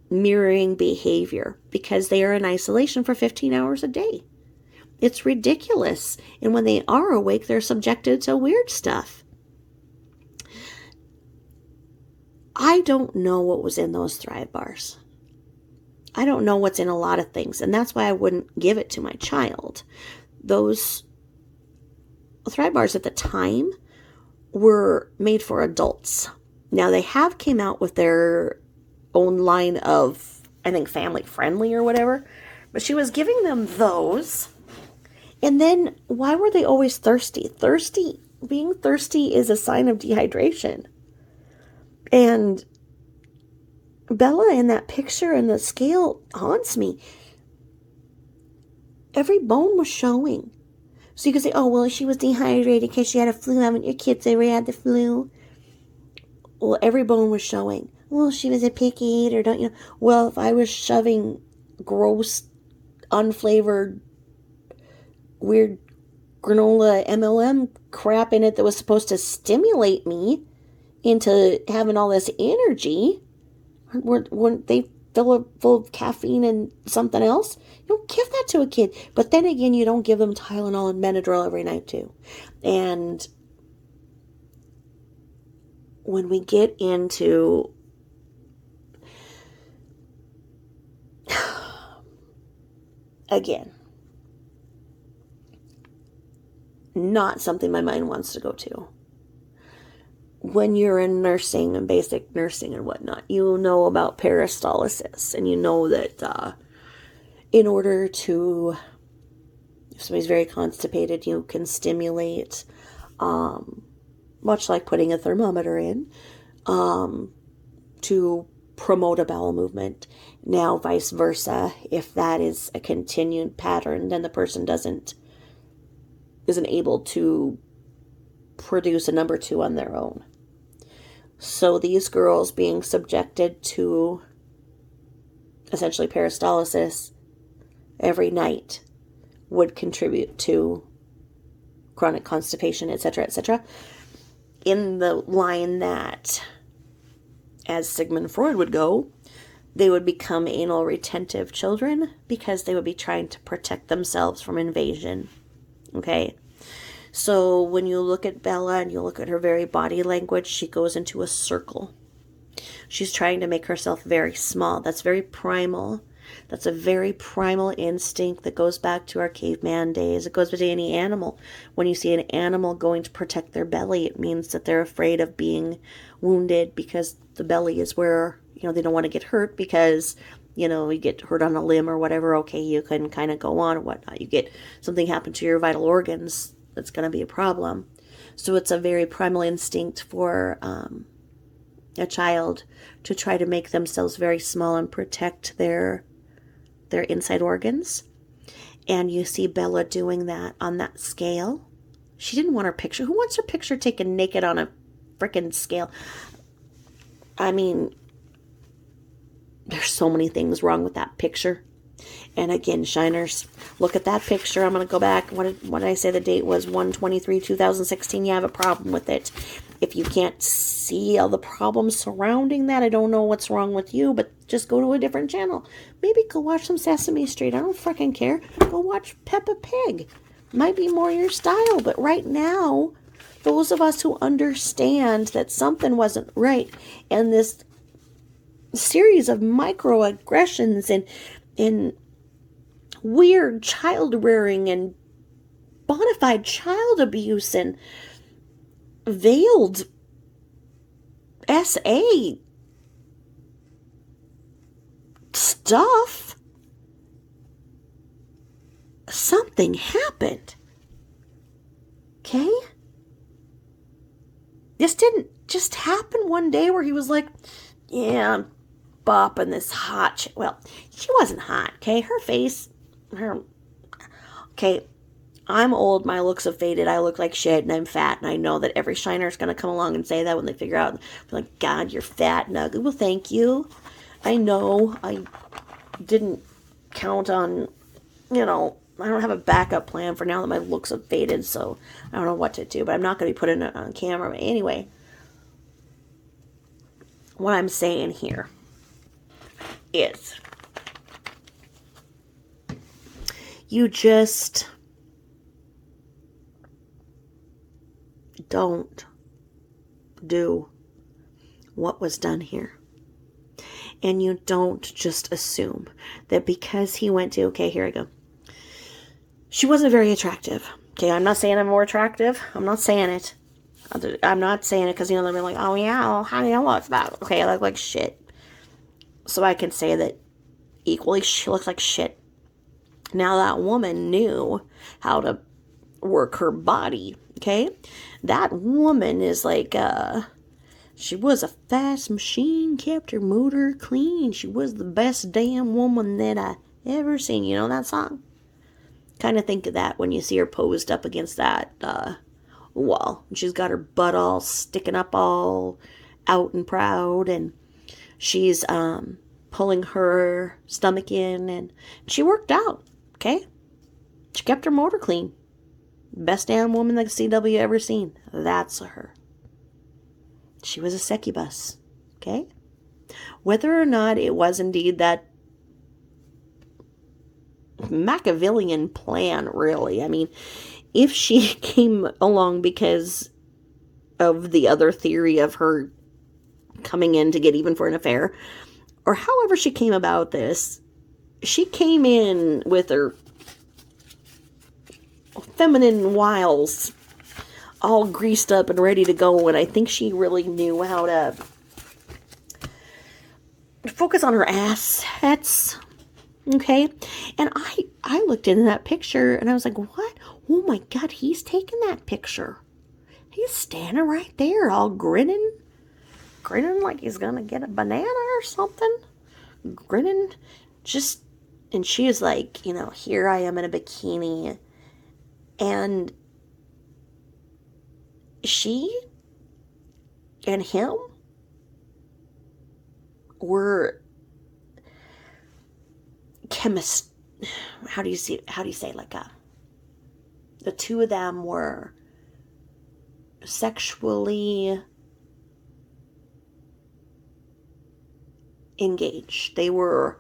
mirroring behavior because they are in isolation for 15 hours a day. It's ridiculous. And when they are awake, they're subjected to weird stuff. I don't know what was in those Thrive bars. I don't know what's in a lot of things, and that's why I wouldn't give it to my child. Those Thrive bars at the time were made for adults. Now they have came out with their own line of, I think, family friendly or whatever, but she was giving them those. And then why were they always thirsty? Being thirsty is a sign of dehydration. And Bella in that picture and the scale haunts me. Every bone was showing. So you could say, oh, well, she was dehydrated because she had a flu. Haven't your kids ever had the flu? Well, every bone was showing. Well, she was a picky eater, don't you know? Well, if I was shoving gross, unflavored, weird granola MLM crap in it that was supposed to stimulate me into having all this energy, weren't they full of caffeine and something else? You don't give that to a kid. But then again, you don't give them Tylenol and Benadryl every night too. And when we get into again, not something my mind wants to go to. When you're in nursing and basic nursing and whatnot, you know about peristalsis, and you know that in order to, if somebody's very constipated, you can stimulate, much like putting a thermometer in, to promote a bowel movement. Now, vice versa, if that is a continued pattern, then the person isn't able to produce a number 2 on their own. So these girls being subjected to essentially peristalsis every night would contribute to chronic constipation, etc., etc. In the line that, as Sigmund Freud would go, they would become anal retentive children because they would be trying to protect themselves from invasion. Okay? So when you look at Bella and you look at her very body language, she goes into a circle. She's trying to make herself very small. That's very primal. That's a very primal instinct that goes back to our caveman days. It goes back to any animal. When you see an animal going to protect their belly, it means that they're afraid of being wounded, because the belly is where, they don't want to get hurt, because, you get hurt on a limb or whatever. Okay, you can kind of go on or whatnot. You get something happen to your vital organs, that's going to be a problem. So it's a very primal instinct for a child to try to make themselves very small and protect their inside organs. And you see Bella doing that on that scale. She didn't want her picture. Who wants her picture taken naked on a frickin' scale? I mean, there's so many things wrong with that picture. And again, shiners, look at that picture. I'm going to go back. What did I say the date was? 1/23/2016. You have a problem with it. If you can't see all the problems surrounding that, I don't know what's wrong with you, but just go to a different channel. Maybe go watch some Sesame Street. I don't freaking care. Go watch Peppa Pig. Might be more your style, but right now, those of us who understand that something wasn't right, and this series of microaggressions and weird child rearing and bona fide child abuse and veiled SA stuff, something happened. Okay? This didn't just happen one day where he was like, yeah, I'm bopping this hot well, she wasn't hot, okay? Her face, okay, I'm old, my looks have faded, I look like shit, and I'm fat, and I know that every shiner is going to come along and say that when they figure out, like, God, you're fat and ugly. Well, thank you. I know I didn't count on, I don't have a backup plan for now that my looks have faded, so I don't know what to do, but I'm not going to be putting it on camera. But anyway, what I'm saying here is, you just don't do what was done here. And you don't just assume that because he went to, okay, here I go. She wasn't very attractive. Okay, I'm not saying I'm more attractive. I'm not saying it. I'm not saying it because, they'll be like, oh yeah, well, how do you look about? Okay, I look like shit. So I can say that equally she looks like shit. Now that woman knew how to work her body, okay? That woman is like, she was a fast machine, kept her motor clean. She was the best damn woman that I ever seen. You know that song? Kind of think of that when you see her posed up against that wall. She's got her butt all sticking up all out and proud, and she's pulling her stomach in, and she worked out, okay? She kept her motor clean. Best damn woman that the CW ever seen. That's her. She was a succubus, okay? Whether or not it was indeed that Machiavellian plan, really. I mean, if she came along because of the other theory of her coming in to get even for an affair, or however she came about this, she came in with her feminine wiles all greased up and ready to go, and I think she really knew how to focus on her assets, okay? And I looked into that picture, and I was like, what? Oh my God, he's taking that picture. He's standing right there, all grinning like he's gonna get a banana or something. Grinning, just, and she is like, here I am in a bikini, and she and him were how do you say like the two of them were sexually engaged. They were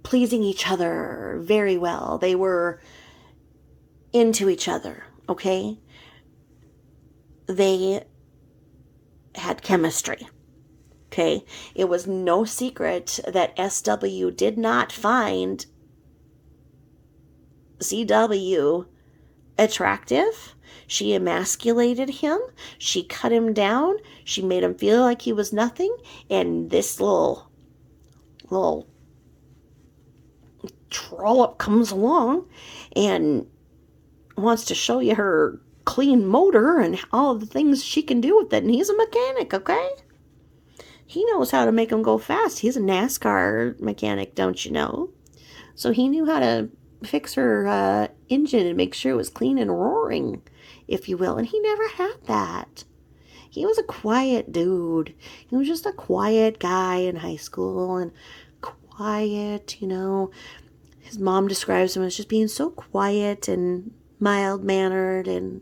pleasing each other very well. They were into each other, okay? They had chemistry, Okay, it was no secret that SW did not find CW attractive. She emasculated him. She cut him down. She made him feel like he was nothing. And this little trollop comes along and wants to show you her clean motor and all the things she can do with it. And he's a mechanic, okay? He knows how to make them go fast. He's a NASCAR mechanic, don't you know? So he knew how to fix her engine and make sure it was clean and roaring, if you will. And he never had that. He was a quiet dude. He was just a quiet guy in high school and quiet, you know. His mom describes him as just being so quiet and mild-mannered. And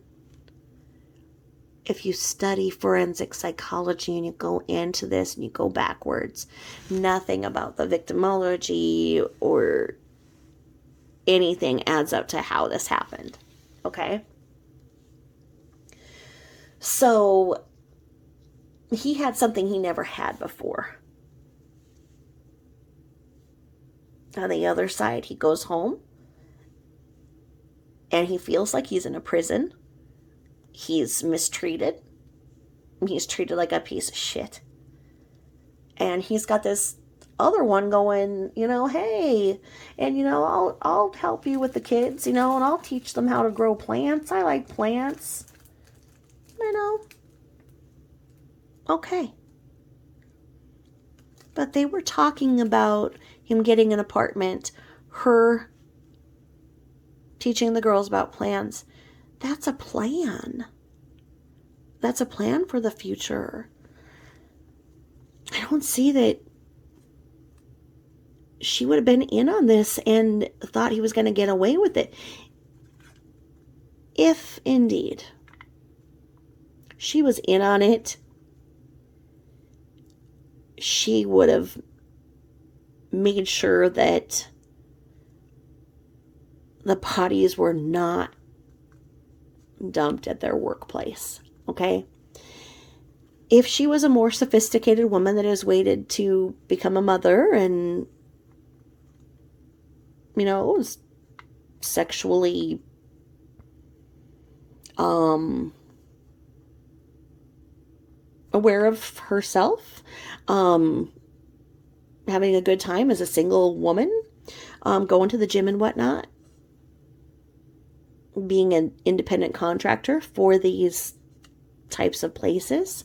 if you study forensic psychology and you go into this and you go backwards, nothing about the victimology or anything adds up to how this happened. Okay? So he had something he never had before. On the other side, he goes home and he feels like he's in a prison. He's mistreated. He's treated like a piece of shit. And he's got this other one going, you know, hey, and you know, I'll help you with the kids, you know, and I'll teach them how to grow plants. I like plants. You know. Okay. But they were talking about him getting an apartment, her teaching the girls about plants. That's a plan. That's a plan for the future. I don't see that she would have been in on this and thought he was going to get away with it. If indeed she was in on it, she would have made sure that the bodies were not dumped at their workplace. Okay? If she was a more sophisticated woman that has waited to become a mother and, you know, was sexually aware of herself, having a good time as a single woman, going to the gym and whatnot, being an independent contractor for these types of places.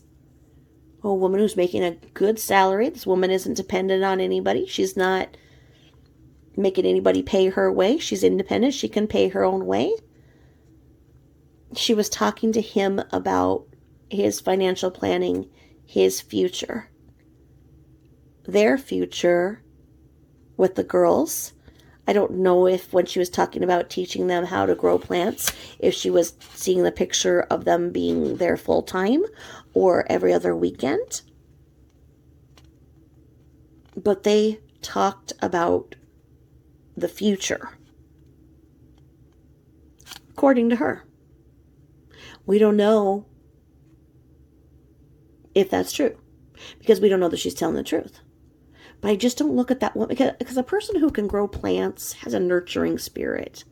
A woman who's making a good salary. This woman isn't dependent on anybody. She's not making anybody pay her way. She's independent. She can pay her own way. She was talking to him about his financial planning, his future. Their future with the girls. I don't know if when she was talking about teaching them how to grow plants, if she was seeing the picture of them being there full time or every other weekend. But they talked about the future, according to her. We don't know if that's true, because we don't know that she's telling the truth. But I just don't look at that one, because a person who can grow plants has a nurturing spirit.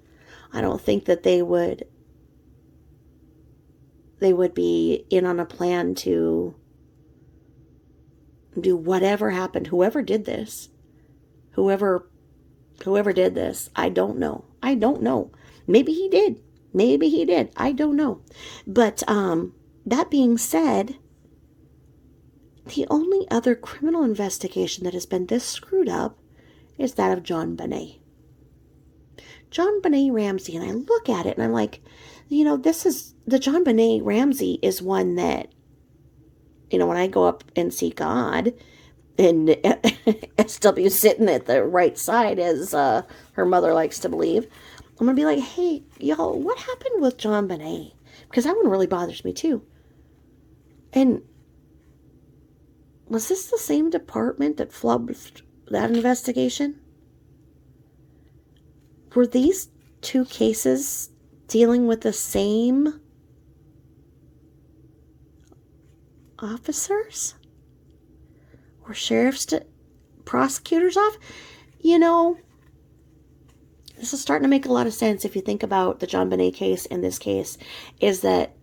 I don't think that they would be in on a plan to do whatever happened. Whoever did this, whoever did this, I don't know. I don't know. Maybe he did. Maybe he did. I don't know. But that being said, the only other criminal investigation that has been this screwed up is that of JonBenét. JonBenét Ramsey. And I look at it and I'm like, you know, this is, the JonBenét Ramsey is one that, you know, when I go up and see God and SW sitting at the right side, as her mother likes to believe, I'm going to be like, hey, y'all, what happened with JonBenét? Because that one really bothers me too. And was this the same department that flubbed that investigation? Were these two cases dealing with the same officers? or sheriff's prosecutor's office. You know, this is starting to make a lot of sense if you think about the JonBenét case and this case, is that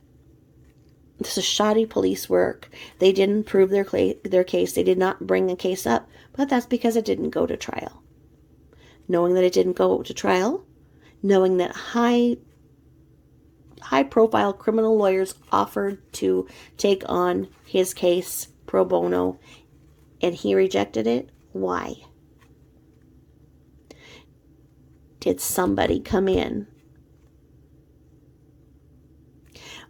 this is shoddy police work. They didn't prove their case. They did not bring a case up, but that's because it didn't go to trial. Knowing that it didn't go to trial, knowing that high-profile criminal lawyers offered to take on his case pro bono, and he rejected it, why? Did somebody come in?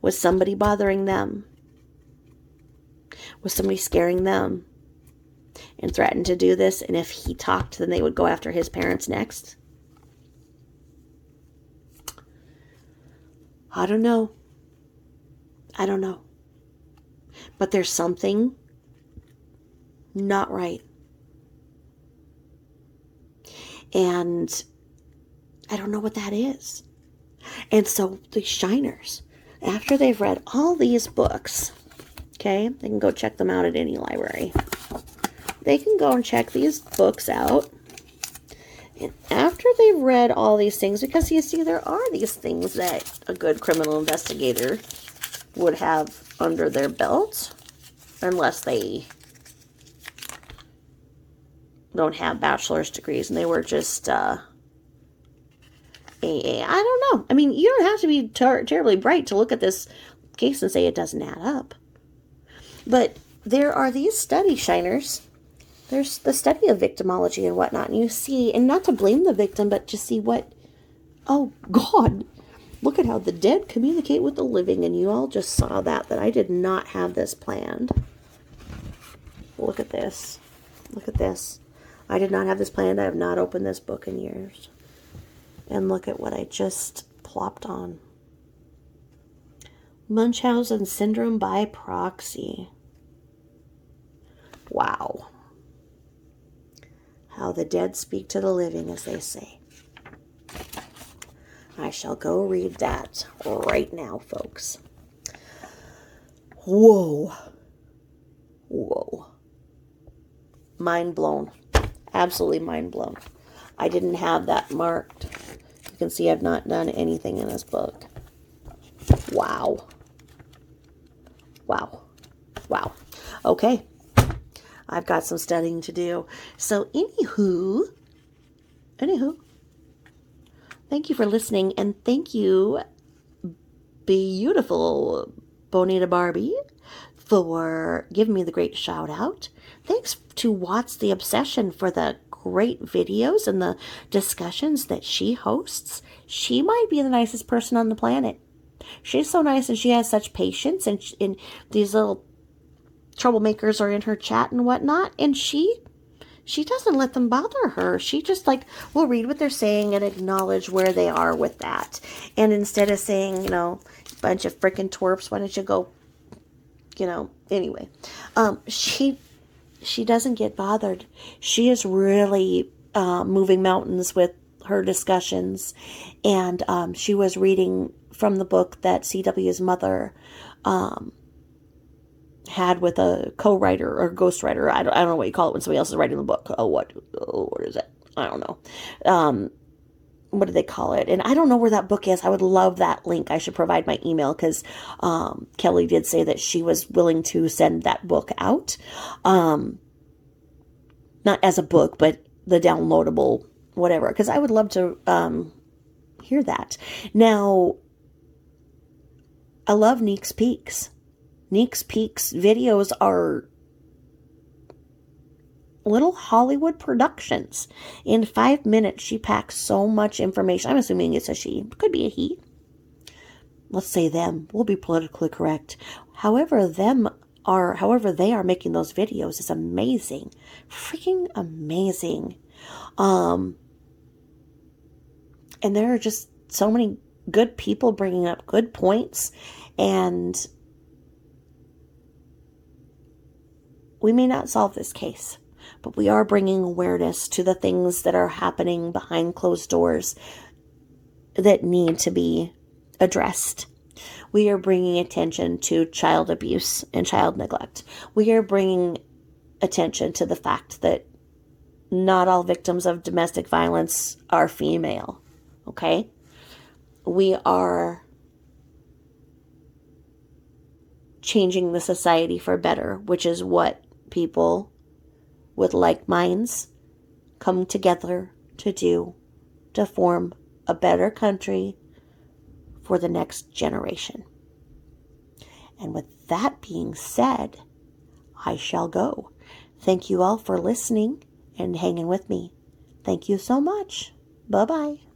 Was somebody bothering them? Was somebody scaring them and threatened to do this? And if he talked, then they would go after his parents next? I don't know. I don't know. But there's something not right. And I don't know what that is. And so the shiners, after they've read all these books, okay, they can go check them out at any library. They can go and check these books out. And after they've read all these things, because you see, there are these things that a good criminal investigator would have under their belt, unless they don't have bachelor's degrees and they were just AA. I don't know. I mean, you don't have to be terribly bright to look at this case and say it doesn't add up. But there are these study shiners. There's the study of victimology and whatnot. And you see, and not to blame the victim, but to see what, oh God, look at how the dead communicate with the living. And you all just saw that I did not have this planned. Look at this. Look at this. I did not have this planned. I have not opened this book in years. And look at what I just plopped on. Munchausen syndrome by proxy. Wow. How the dead speak to the living, as they say. I shall go read that right now, folks. Whoa. Whoa. Mind blown. Absolutely mind blown. I didn't have that marked. You can see I've not done anything in this book. Wow. Wow. Wow. Okay. I've got some studying to do. So anywho, thank you for listening, and thank you, beautiful Bonita Barbie, for giving me the great shout out. Thanks to Watts the Obsession for the great videos and the discussions that she hosts. She might be the nicest person on the planet. She's so nice, and she has such patience, and these little troublemakers are in her chat and whatnot, and she doesn't let them bother her. She just will read what they're saying and acknowledge where they are with that. And instead of saying, bunch of freaking twerps, why don't you go, anyway. She doesn't get bothered. She is really moving mountains with her discussions. And she was reading from the book that C.W.'s mother had with a co-writer or ghostwriter. I don't know what you call it when somebody else is writing the book. What is it? I don't know. What do they call it? And I don't know where that book is. I would love that link. I should provide my email, because Kelly did say that she was willing to send that book out. Not as a book, but the downloadable whatever, because I would love to hear that. Now, I love Neek's Peaks. Neek's Peaks videos are little Hollywood productions. In 5 minutes, she packs so much information. I'm assuming it's a she. Could be a he. Let's say them. We'll be politically correct. However they are making those videos is amazing. Freaking amazing. And there are just so many good people bringing up good points, and we may not solve this case, but we are bringing awareness to the things that are happening behind closed doors that need to be addressed. We are bringing attention to child abuse and child neglect. We are bringing attention to the fact that not all victims of domestic violence are female, okay? We are changing the society for better, which is what people with like minds come together to do, to form a better country for the next generation. And with that being said, I shall go. Thank you all for listening and hanging with me. Thank you so much. Bye-bye.